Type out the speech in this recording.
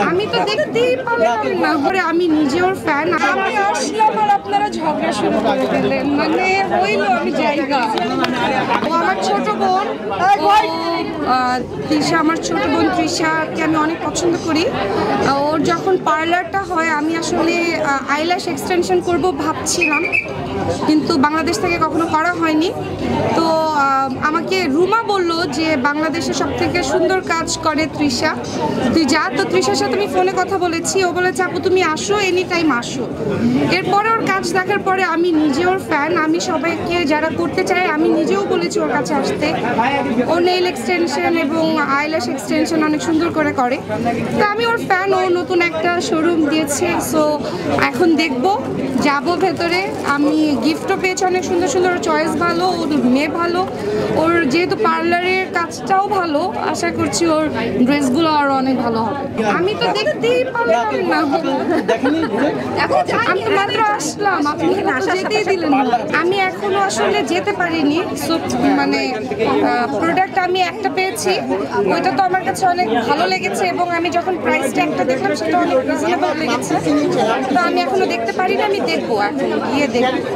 আমি তো দেখতেই পারলাম না, পরে আমি নিজে ওর ফ্যান। আমি আসলাম আর আপনারা ঝগড়া শুরু করে দিলেন, মানে হইলো আমি জায়গা। ও আমার ছোট বোন, তৃষা আমার ছোট বোন তৃষাকে আমি অনেক পছন্দ করি। ওর যখন পার্লারটা হয় আমি আসলে আইল্যাশ এক্সটেনশন করব ভাবছিলাম, কিন্তু বাংলাদেশ থেকে কখনো করা হয়নি। তো আমাকে রুমা বলল যে বাংলাদেশে সব থেকে সুন্দর কাজ করে তৃষা, তুই যা। তো তৃষার সাথে আমি ফোনে কথা বলেছি, ও বলেছে আপু তুমি আসো, এনি টাইম আসো। এরপরে ওর কাজ দেখার পরে আমি নিজে ওর ফ্যান। আমি সবাইকে যারা করতে চাই আমি নিজেও বলেছি ওর কাছে আসতে। ও নেইল এক্সটেনশন এবং আইল্যাশ এক্সটেনশন অনেক সুন্দর করে করে। তো আমি ওর ফ্যান। ও নতুন একটা শোরুম দিয়েছে, সো এখন দেখবো, যাবো ভেতরে। আমি গিফটও পেয়েছি অনেক সুন্দর সুন্দর, চয়েস ভালো, ওর মেয়ে ভালো, ওর যেহেতু পার্লারের কাজটাও ভালো, আশা করছি ওর ড্রেসগুলো আরও অনেক ভালো হবে। আমি তো দেখতেই পারলাম না, আমি তো মাত্র আসলাম, আপনি যেতেই দিলেন না। আমি এখনো আসলে যেতে পারিনি, সো মানে প্রোডাক্ট আমি একটা পেয়েছি, ওইটা তো আমার কাছে অনেক ভালো লেগেছে এবং আমি যখন প্রাইসটা একটা দেখলাম সেটা অনেক রিজনেবল লেগেছে। তো আমি এখনো দেখতে পারি না, আমি দেখবো, এখন গিয়ে দেখবো।